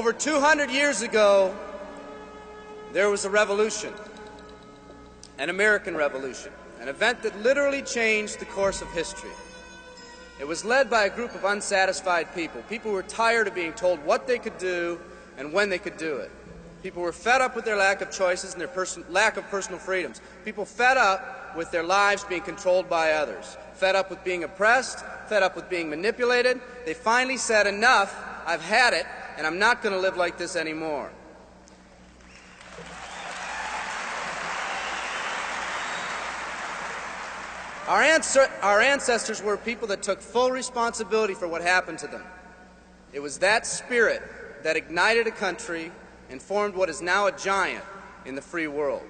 Over 200 years ago, there was a revolution, an American Revolution, an event that literally changed the course of history. It was led by a group of unsatisfied people. People who were tired of being told what they could do and when they could do it. People were fed up with their lack of choices and their lack of personal freedoms. People fed up with their lives being controlled by others. Fed up with being oppressed, fed up with being manipulated. They finally said, enough, I've had it, and I'm not going to live like this anymore. Our ancestors were people that took full responsibility for what happened to them. It was that spirit that ignited a country and formed what is now a giant in the free world.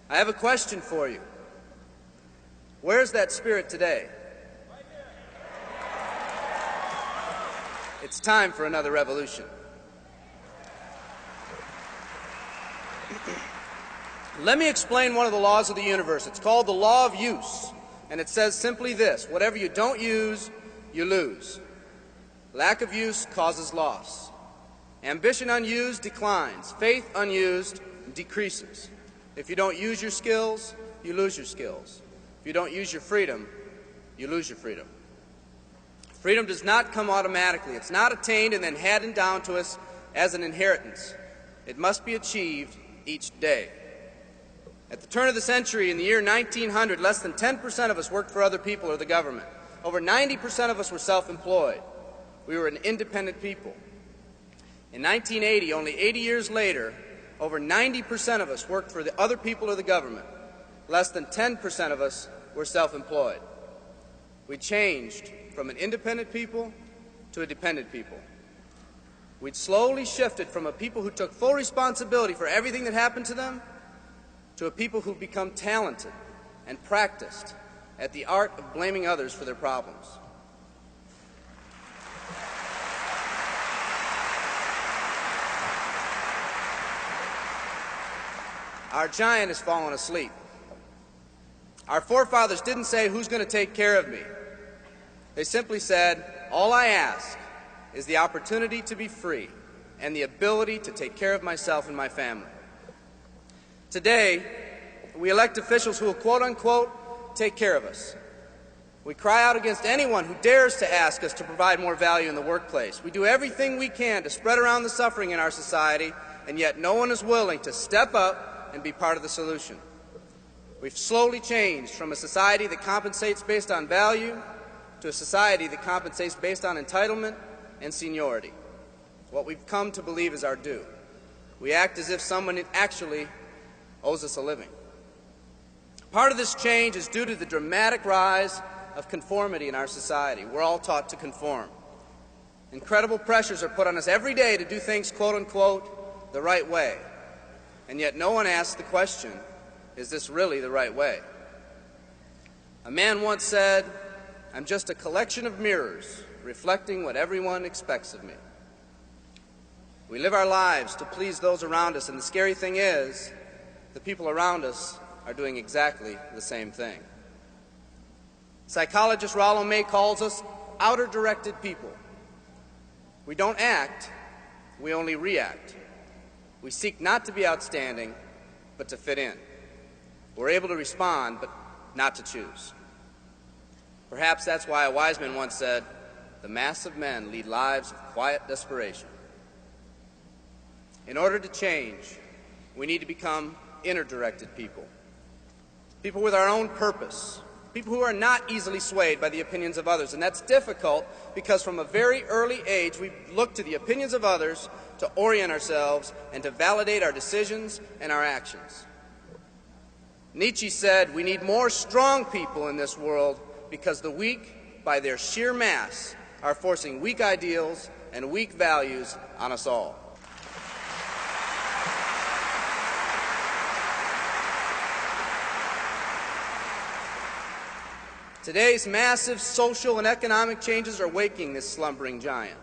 I have a question for you. Where's that spirit today? It's time for another revolution. Let me explain one of the laws of the universe. It's called the law of use, and it says simply this: whatever you don't use, you lose. Lack of use causes loss. Ambition unused declines. Faith unused decreases. If you don't use your skills, you lose your skills. If you don't use your freedom, you lose your freedom. Freedom does not come automatically. It's not attained and then handed down to us as an inheritance. It must be achieved each day. At the turn of the century, in the year 1900, less than 10% of us worked for other people or the government. Over 90% of us were self-employed. We were an independent people. In 1980, only 80 years later, over 90% of us worked for the other people or the government. Less than 10% of us were self-employed. We changed from an independent people to a dependent people. We'd slowly shifted from a people who took full responsibility for everything that happened to them to a people who've become talented and practiced at the art of blaming others for their problems. Our giant has fallen asleep. Our forefathers didn't say, who's going to take care of me? They simply said, all I ask is the opportunity to be free and the ability to take care of myself and my family. Today, we elect officials who will, quote-unquote, take care of us. We cry out against anyone who dares to ask us to provide more value in the workplace. We do everything we can to spread around the suffering in our society, and yet no one is willing to step up and be part of the solution. We've slowly changed from a society that compensates based on value to a society that compensates based on entitlement and seniority. What we've come to believe is our due. We act as if someone actually owes us a living. Part of this change is due to the dramatic rise of conformity in our society. We're all taught to conform. Incredible pressures are put on us every day to do things, quote-unquote, the right way. And yet no one asks the question, is this really the right way? A man once said, I'm just a collection of mirrors reflecting what everyone expects of me. We live our lives to please those around us, and the scary thing is, the people around us are doing exactly the same thing. Psychologist Rollo May calls us outer-directed people. We don't act, we only react. We seek not to be outstanding, but to fit in. We're able to respond, but not to choose. Perhaps that's why a wise man once said, the mass of men lead lives of quiet desperation. In order to change, we need to become inner-directed people. People with our own purpose. People who are not easily swayed by the opinions of others. And that's difficult because from a very early age we look to the opinions of others to orient ourselves and to validate our decisions and our actions. Nietzsche said we need more strong people in this world because the weak, by their sheer mass, are forcing weak ideals and weak values on us all. Today's massive social and economic changes are waking this slumbering giant.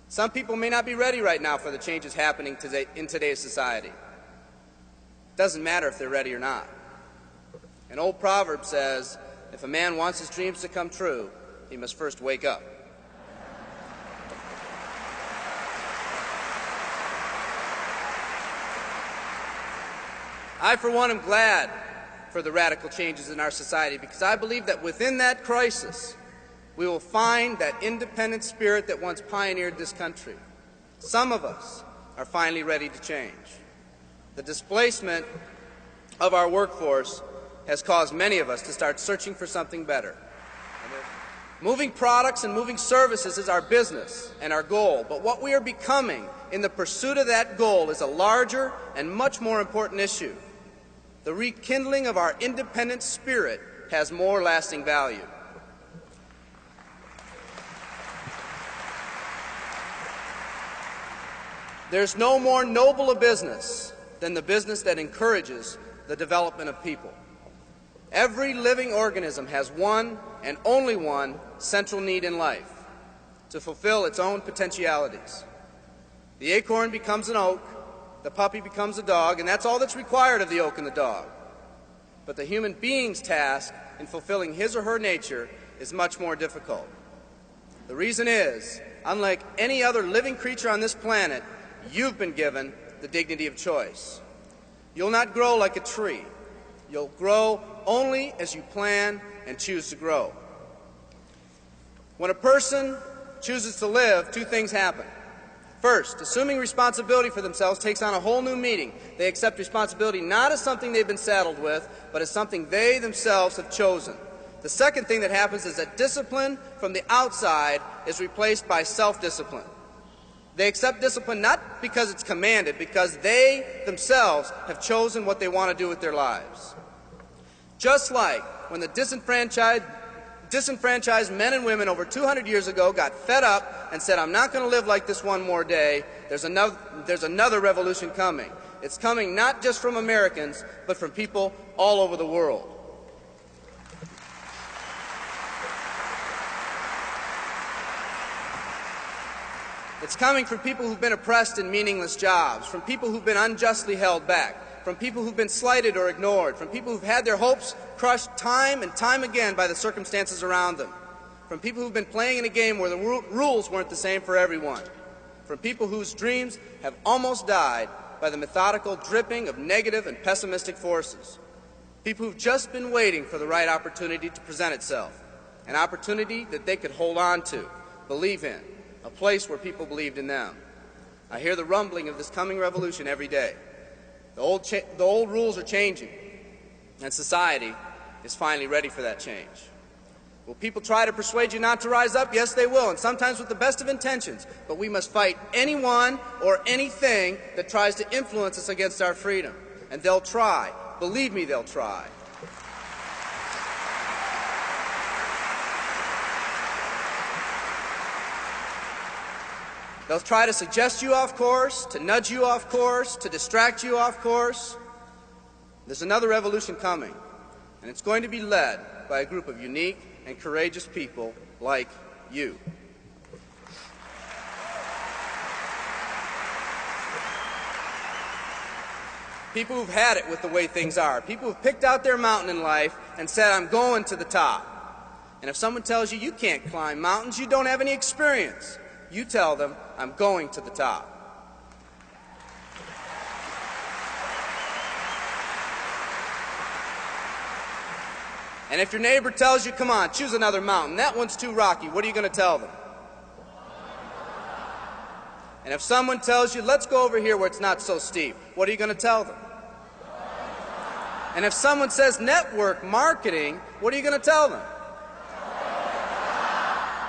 Some people may not be ready right now for the changes happening today in today's society. It doesn't matter if they're ready or not. An old proverb says, if a man wants his dreams to come true, he must first wake up. I, for one, am glad for the radical changes in our society because I believe that within that crisis, we will find that independent spirit that once pioneered this country. Some of us are finally ready to change. The displacement of our workforce has caused many of us to start searching for something better. Moving products and moving services is our business and our goal, but what we are becoming in the pursuit of that goal is a larger and much more important issue. The rekindling of our independent spirit has more lasting value. There's no more noble a business than the business that encourages the development of people. Every living organism has one and only one central need in life: to fulfill its own potentialities. The acorn becomes an oak, the puppy becomes a dog, and that's all that's required of the oak and the dog. But the human being's task in fulfilling his or her nature is much more difficult. The reason is, unlike any other living creature on this planet, you've been given the dignity of choice. You'll not grow like a tree. You'll grow only as you plan and choose to grow. When a person chooses to live, two things happen. First, assuming responsibility for themselves takes on a whole new meaning. They accept responsibility not as something they've been saddled with, but as something they themselves have chosen. The second thing that happens is that discipline from the outside is replaced by self-discipline. They accept discipline not because it's commanded, because they themselves have chosen what they want to do with their lives. Just like when the disenfranchised men and women over 200 years ago got fed up and said, "I'm not going to live like this one more day," there's another revolution coming. It's coming not just from Americans, but from people all over the world. It's coming from people who've been oppressed in meaningless jobs, from people who've been unjustly held back, from people who've been slighted or ignored, from people who've had their hopes crushed time and time again by the circumstances around them, from people who've been playing in a game where the rules weren't the same for everyone, from people whose dreams have almost died by the methodical dripping of negative and pessimistic forces, people who've just been waiting for the right opportunity to present itself, an opportunity that they could hold on to, believe in, a place where people believed in them. I hear the rumbling of this coming revolution every day. The old rules are changing, and society is finally ready for that change. Will people try to persuade you not to rise up? Yes, they will, and sometimes with the best of intentions. But we must fight anyone or anything that tries to influence us against our freedom. And they'll try. Believe me, they'll try. They'll try to suggest you off course, to nudge you off course, to distract you off course. There's another revolution coming, and it's going to be led by a group of unique and courageous people like you. People who've had it with the way things are. People who've picked out their mountain in life and said, "I'm going to the top." And if someone tells you you can't climb mountains, you don't have any experience. You tell them, "I'm going to the top." And if your neighbor tells you, "Come on, choose another mountain, that one's too rocky," what are you going to tell them? And if someone tells you, "Let's go over here where it's not so steep," what are you going to tell them? And if someone says network marketing, what are you going to tell them?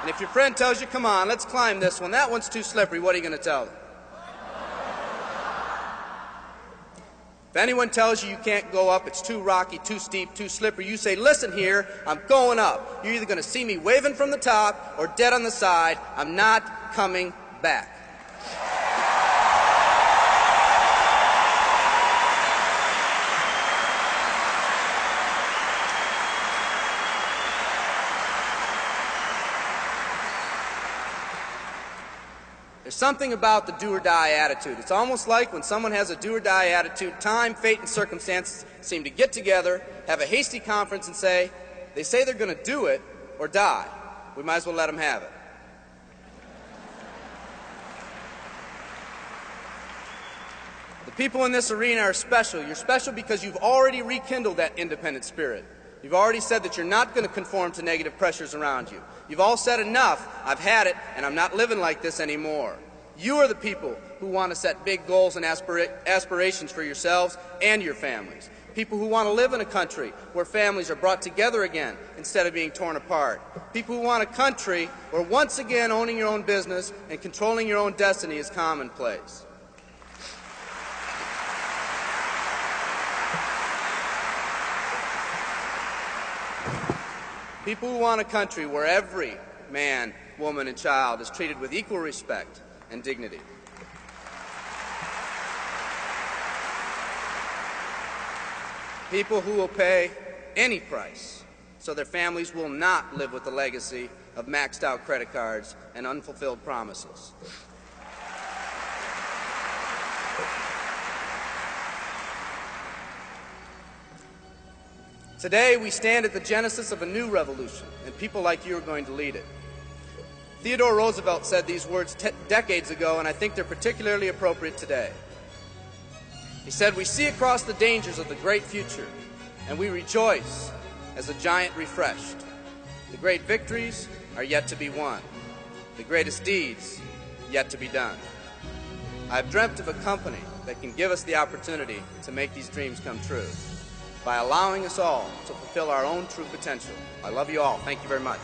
And if your friend tells you, "Come on, let's climb this one, that one's too slippery," what are you going to tell them? If anyone tells you you can't go up, it's too rocky, too steep, too slippery, you say, "Listen here, I'm going up. You're either going to see me waving from the top or dead on the side. I'm not coming back." There's something about the do-or-die attitude. It's almost like when someone has a do-or-die attitude, time, fate, and circumstances seem to get together, have a hasty conference, and say, they say they're going to do it or die. We might as well let them have it. The People in this arena are special. You're special because you've already rekindled that independent spirit. You've already said that you're not going to conform to negative pressures around you. You've all said enough, I've had it, and I'm not living like this anymore. You are the people who want to set big goals and aspirations for yourselves and your families. People who want to live in a country where families are brought together again instead of being torn apart. People who want a country where once again owning your own business and controlling your own destiny is commonplace. People who want a country where every man, woman, and child is treated with equal respect and dignity. People who will pay any price so their families will not live with the legacy of maxed out credit cards and unfulfilled promises. Today, we stand at the genesis of a new revolution, and people like you are going to lead it. Theodore Roosevelt said these words decades ago, and I think they're particularly appropriate today. He said, "We see across the dangers of the great future, and we rejoice as a giant refreshed. The great victories are yet to be won, the greatest deeds yet to be done. I've dreamt of a company that can give us the opportunity to make these dreams come true by allowing us all to fulfill our own true potential. I love you all. Thank you very much."